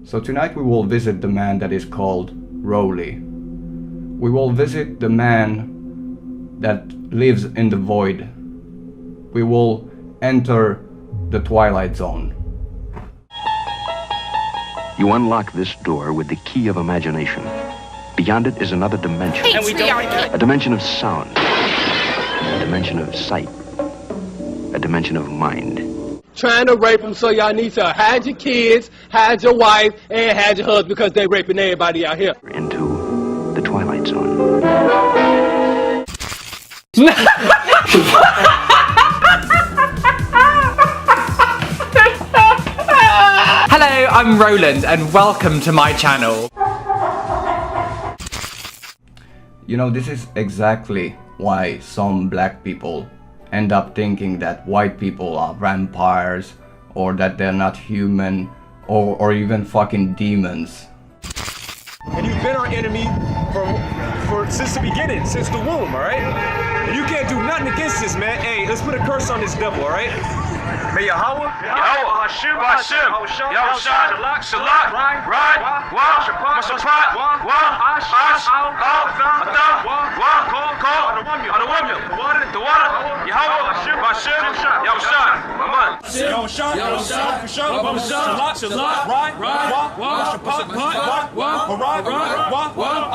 So tonight we will visit the man that is called ROLY. We will visit the man that lives in the void. We will enter the Twilight Zone. You unlock this door with the key of imagination. Beyond it is another dimension. A dimension of sound. A dimension of sight. A dimension of mind. Trying to rape them, so y'all need to hide your kids, hide your wife, and hide your husband because they raping everybody out here. Into the Twilight Zone. Hello, I'm Roland and welcome to my channel. You know, this is exactly why some black people end up thinking that white people are vampires, or that they're not human, or even fucking demons. And you've been our enemy since the beginning, since the womb, alright? And you can't do nothing against this, man. Hey, let's put a curse on this devil, alright? May Yahweh, Hashem, Yahushua, Shalak, Ride, Mashapat, Ash, Adam, Adawamya, the water, Yahweh, Hashem, Yahushua, Aman. Yahushua, Shalak, Ride, Mashapat,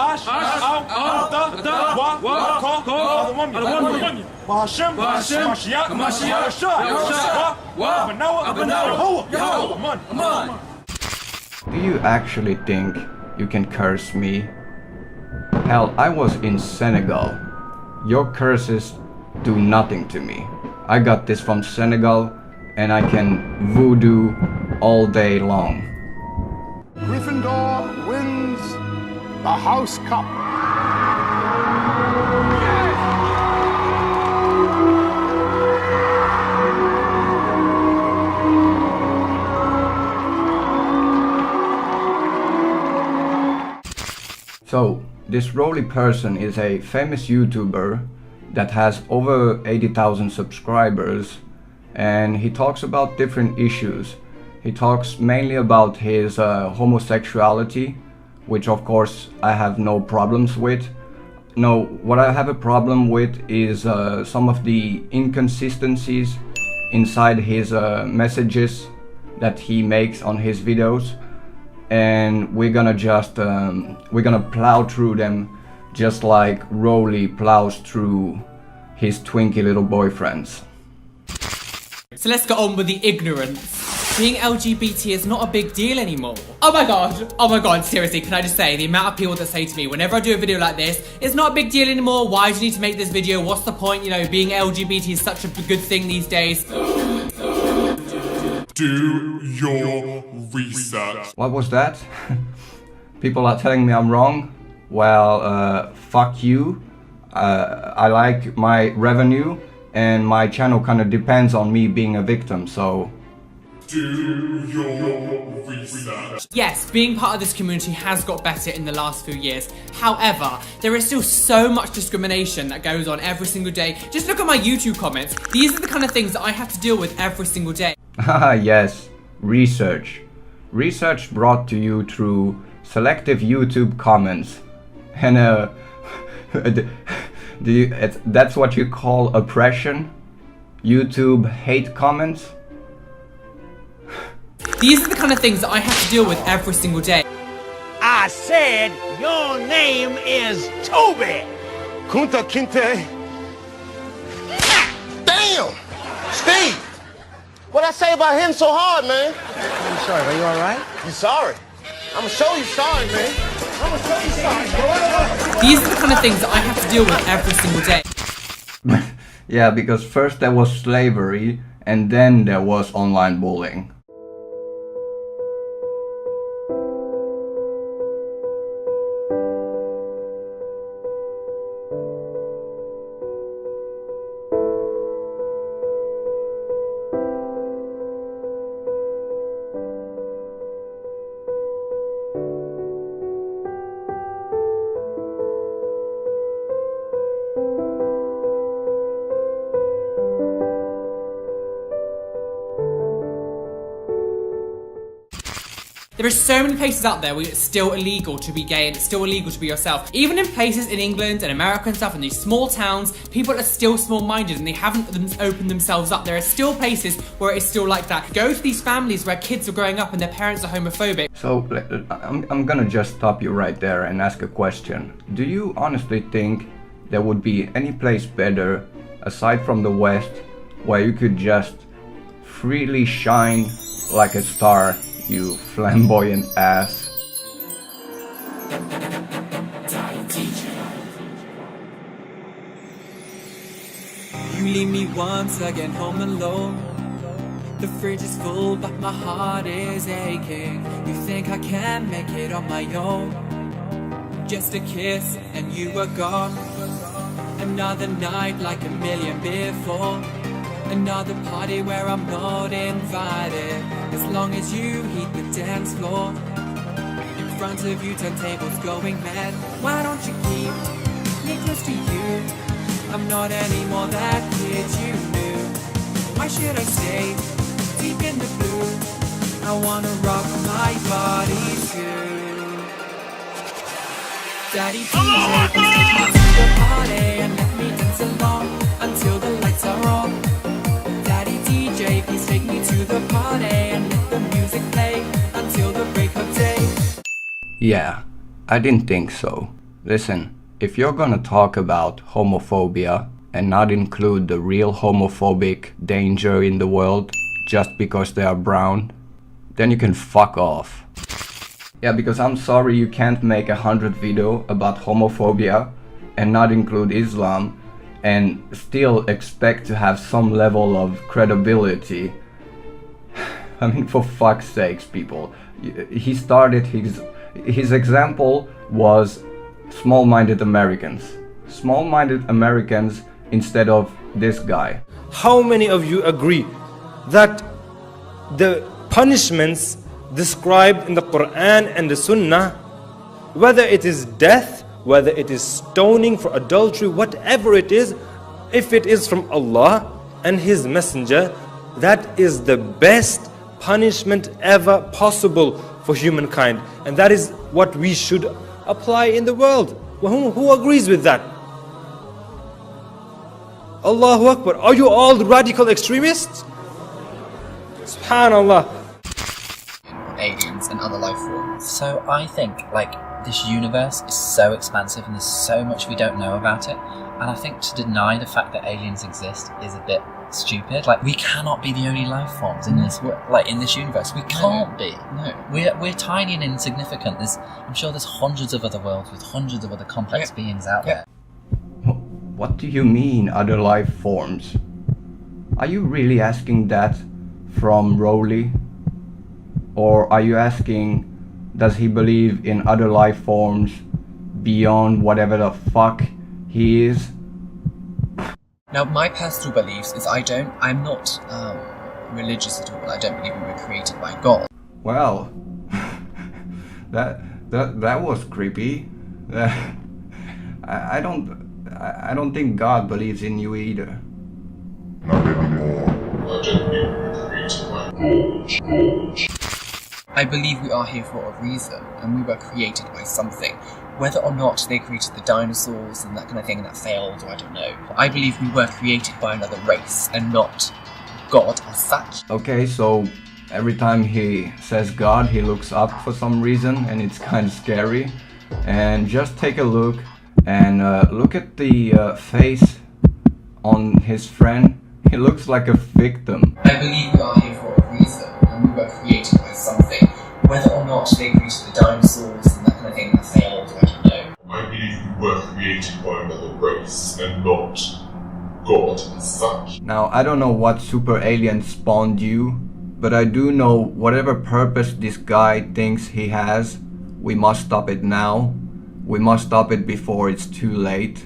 Ash, Adawamya, Hashem, Mashiach, Yahushua, Do you actually think you can curse me? Hell, I was in Senegal. Your curses do nothing to me. I got this from Senegal and I can voodoo all day long. Gryffindor wins the House Cup. So, this ROLY person is a famous YouTuber that has over 80,000 subscribers, and he talks about different issues. He talks mainly about his homosexuality, which of course I have no problems with. No, what I have a problem with is some of the inconsistencies inside his messages that he makes on his videos. And we're gonna plow through them just like ROLY plows through his twinky little boyfriends. So let's get on with the ignorance. Being LGBT is not a big deal anymore. Oh my god, seriously, can I just say, the amount of people that say to me whenever I do a video like this, it's not a big deal anymore, why do you need to make this video, what's the point, you know, being LGBT is such a good thing these days. Do your research. What was that? People are telling me I'm wrong. Well, fuck you. I like my revenue and my channel kind of depends on me being a victim, so... Do your research. Yes, being part of this community has got better in the last few years. However, there is still so much discrimination that goes on every single day. Just look at my YouTube comments. These are the kind of things that I have to deal with every single day. Haha, yes, research. Research brought to you through selective YouTube comments. And that's what you call oppression? YouTube hate comments? These are the kind of things that I have to deal with every single day. I said your name is Toby. Kunta Kinte. Damn! Steve! What'd I say about hitting so hard, man? I'm sorry, are you alright? You sorry? I'ma show you sorry, man. I'ma show you sorry. These are the kind of things that I have to deal with every single day. Yeah, because first there was slavery and then there was online bullying. There are so many places out there where it's still illegal to be gay and it's still illegal to be yourself. Even in places in England and America and stuff, in these small towns, people are still small-minded and they haven't opened themselves up. There are still places where it's still like that. Go to these families where kids are growing up and their parents are homophobic. So, I'm gonna just stop you right there and ask a question. Do you honestly think there would be any place better, aside from the West, where you could just freely shine like a star, you flamboyant ass? You leave me once again home alone. The fridge is full but my heart is aching. You think I can make it on my own? Just a kiss and you were gone. Another night like a million before. Another party where I'm not invited. As long as you heat the dance floor. In front of you, turntables going mad. Why don't you keep me close to you? I'm not anymore that kid you knew. Why should I stay deep in the blue? I wanna rock my body too. Daddy DJ, please take me to the party and let me dance along until the lights are on. Daddy DJ, please take me to the party and let the music play until the break of day. Yeah, I didn't think so. Listen, if you're gonna talk about homophobia and not include the real homophobic danger in the world just because they are brown, then you can fuck off. Yeah, because I'm sorry you can't make 100 videos about homophobia and not include Islam and still expect to have some level of credibility. I mean, for fuck's sakes, people. He started his example was small-minded Americans. Small-minded Americans instead of this guy. How many of you agree that the punishments described in the Quran and the Sunnah, whether it is death, whether it is stoning for adultery, whatever it is, if it is from Allah and His Messenger, that is the best punishment ever possible for humankind, and that is what we should apply in the world. Who agrees with that? Allahu Akbar. Are you all radical extremists? Subhanallah. Aliens and other life forms. So I think this universe is so expansive and there's so much we don't know about it, and I think to deny the fact that aliens exist is a bit stupid. We cannot be the only life forms in this in this universe. We can't be. No, we're tiny and insignificant. I'm sure there's hundreds of other worlds with hundreds of other complex beings out there. What do you mean, other life forms? Are you really asking that from ROLY? Or are you asking, does he believe in other life forms beyond whatever the fuck he is? Now, my personal beliefs is I'm not religious at all. I don't believe we were created by God. Well, that was creepy. I don't think God believes in you either. Not anymore. I don't believe we were created by God. I believe we are here for a reason, and we were created by something. Whether or not they created the dinosaurs and that kind of thing and that failed, or I don't know. I believe we were created by another race and not God as such. Okay, so every time he says God, he looks up for some reason, and it's kind of scary. And just take a look and look at the face on his friend. He looks like a victim. I believe we are here for a reason, and we were created by something. Whether or not they created the dinosaurs and that kind of thing that failed, I don't know. I believe we were created by another race and not God as such. Now, I don't know what super alien spawned you, but I do know whatever purpose this guy thinks he has, we must stop it now. We must stop it before it's too late.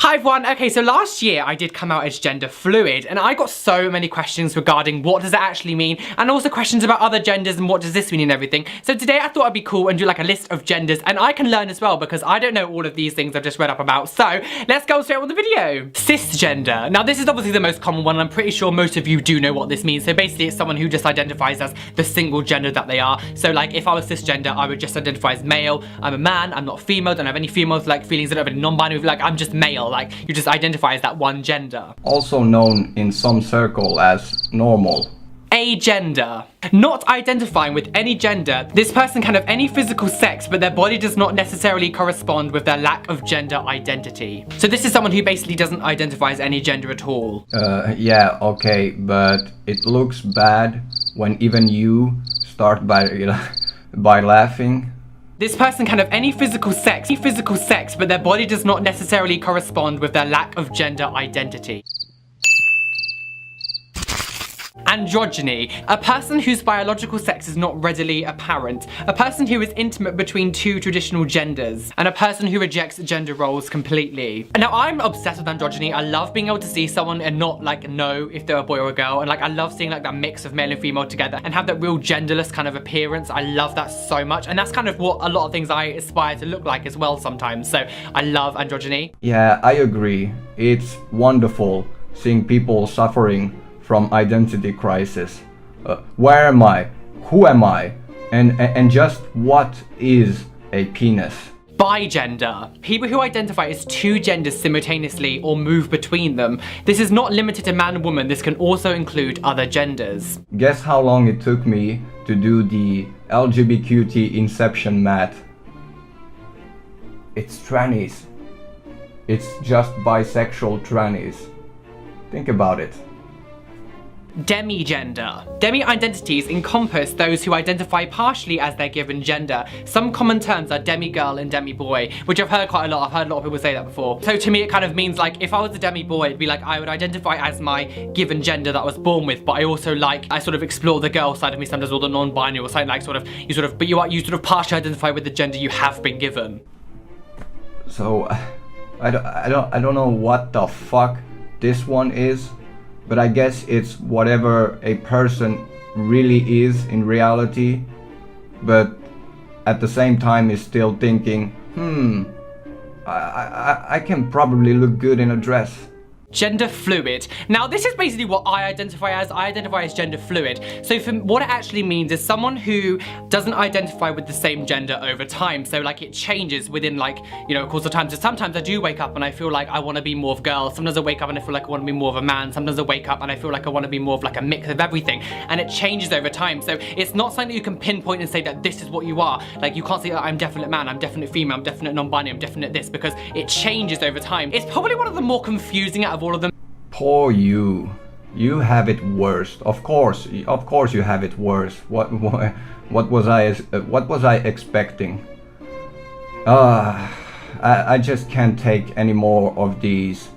Hi everyone, okay, so last year I did come out as gender fluid and I got so many questions regarding what does it actually mean and also questions about other genders and what does this mean and everything. So today I thought it'd be cool and do like a list of genders and I can learn as well because I don't know all of these things I've just read up about. So let's go straight on with the video. Cisgender. Now this is obviously the most common one and I'm pretty sure most of you do know what this means. So basically it's someone who just identifies as the single gender that they are. So like if I was cisgender I would just identify as male. I'm a man, I'm not female, don't have any females like feelings, don't have any non-binary, like I'm just male. Like you just identify as that one gender. Also known in some circle as normal. Agender. Not identifying with any gender, this person can have any physical sex but their body does not necessarily correspond with their lack of gender identity. So this is someone who basically doesn't identify as any gender at all. Yeah, okay, but it looks bad when even you start by laughing. This person can have any physical sex, but their body does not necessarily correspond with their lack of gender identity. Androgyny. A person whose biological sex is not readily apparent. A person who is intimate between two traditional genders. And a person who rejects gender roles completely. And now I'm obsessed with androgyny. I love being able to see someone and not like know if they're a boy or a girl. And like I love seeing like that mix of male and female together and have that real genderless kind of appearance. I love that so much. And that's kind of what a lot of things I aspire to look like as well sometimes. So I love androgyny. Yeah, I agree. It's wonderful seeing people suffering from identity crisis. Where am I? Who am I? And just what is a penis? Bigender. People who identify as two genders simultaneously or move between them. This is not limited to man and woman, this can also include other genders. Guess how long it took me to do the LGBTQT inception math? It's trannies. It's just bisexual trannies. Think about it. Demigender. Demi-identities encompass those who identify partially as their given gender. Some common terms are demi-girl and demi-boy, which I've heard quite a lot. I've heard a lot of people say that before. So to me it kind of means like if I was a demi-boy it'd be like I would identify as my given gender that I was born with, but I also like I sort of explore the girl side of me sometimes, or the non-binary or something, like you sort of partially identify with the gender you have been given. So I don't know what the fuck this one is. But I guess it's whatever a person really is in reality, but at the same time is still thinking, I can probably look good in a dress. Gender fluid. Now this is basically what I identify as. I identify as gender fluid. So for what it actually means is someone who doesn't identify with the same gender over time. So like it changes within like, you know, of course of time. So sometimes I do wake up and I feel like I want to be more of a girl. Sometimes I wake up and I feel like I want to be more of a man. Sometimes I wake up and I feel like I want to be more of like a mix of everything. And it changes over time. So it's not something that you can pinpoint and say that this is what you are. Like you can't say that I'm definite man, I'm definite female, I'm definite non-binary, I'm definite this, because it changes over time. It's probably one of the more confusing out of all of them. Poor you. You have it worse. Of course you have it worse. What was I expecting? I just can't take any more of these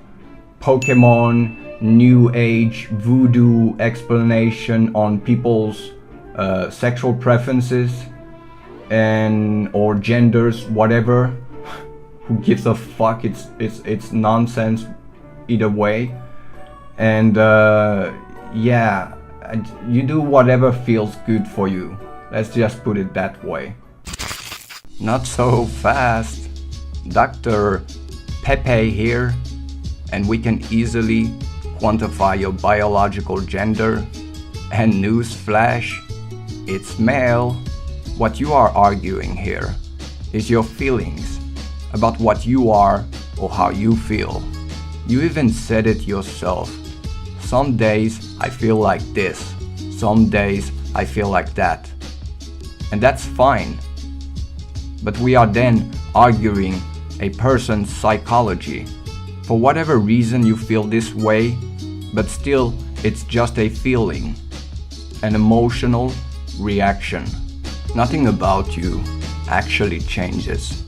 Pokemon New Age voodoo explanation on people's sexual preferences and or genders, whatever. Who gives a fuck? It's nonsense either way. And yeah, you do whatever feels good for you. Let's just put it that way. Not so fast. Dr. Pepe here, and we can easily quantify your biological gender. And newsflash, it's male. What you are arguing here is your feelings about what you are or how you feel. You even said it yourself. Some days I feel like this, some days I feel like that. And that's fine. But we are then arguing a person's psychology. For whatever reason you feel this way, but still it's just a feeling, an emotional reaction. Nothing about you actually changes,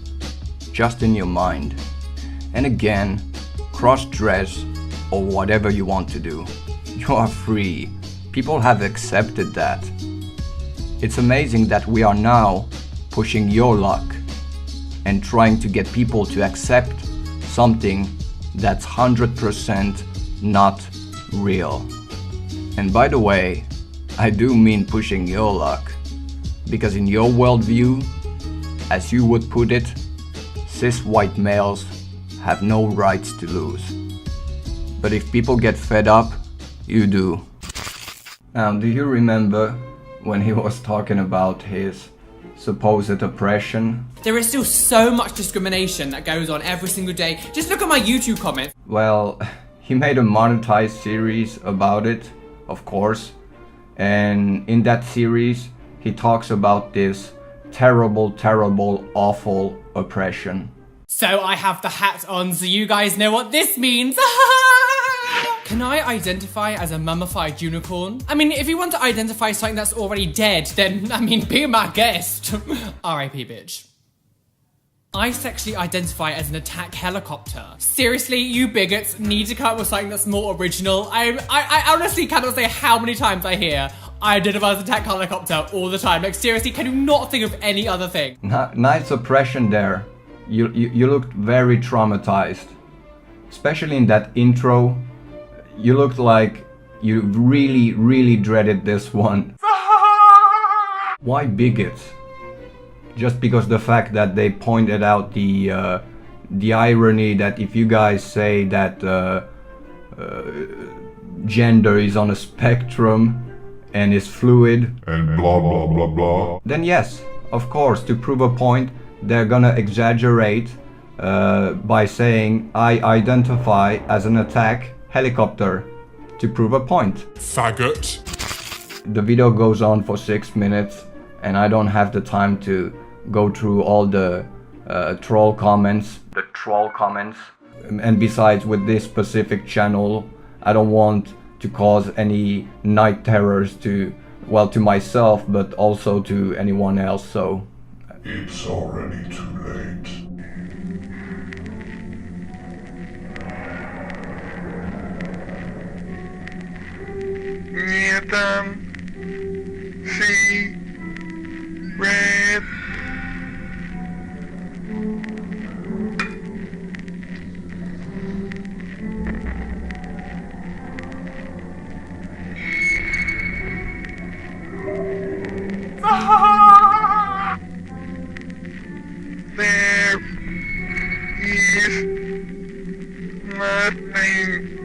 just in your mind. And again, cross-dress or whatever you want to do. You are free. People have accepted that. It's amazing that we are now pushing your luck and trying to get people to accept something that's 100% not real. And by the way, I do mean pushing your luck, because in your worldview, as you would put it, cis white males have no rights to lose. But if people get fed up, you do. Now, do you remember when he was talking about his supposed oppression? There is still so much discrimination that goes on every single day. Just look at my YouTube comments. Well, he made a monetized series about it, of course. And in that series, he talks about this terrible, terrible, awful oppression. So I have the hat on so you guys know what this means. Can I identify as a mummified unicorn? I mean, if you want to identify something that's already dead, then, I mean, be my guest. R.I.P. bitch. I sexually identify as an attack helicopter. Seriously, you bigots need to come up with something that's more original. I honestly cannot say how many times I hear I identify as an attack helicopter all the time. Like, seriously, can you not think of any other thing? Nice oppression there. You looked very traumatized. Especially in that intro. You looked like you really, really dreaded this one. Why bigots? Just because the fact that they pointed out the irony that if you guys say that gender is on a spectrum and is fluid and blah blah blah blah, then yes, of course, to prove a point, they're gonna exaggerate by saying I identify as an attack helicopter to prove a point. faggot. The video goes on for 6 minutes and I don't have the time to go through all the troll comments. And besides, with this specific channel, I don't want to cause any night terrors to, well, to myself, but also to anyone else, so... It's already too late. See red. There is nothing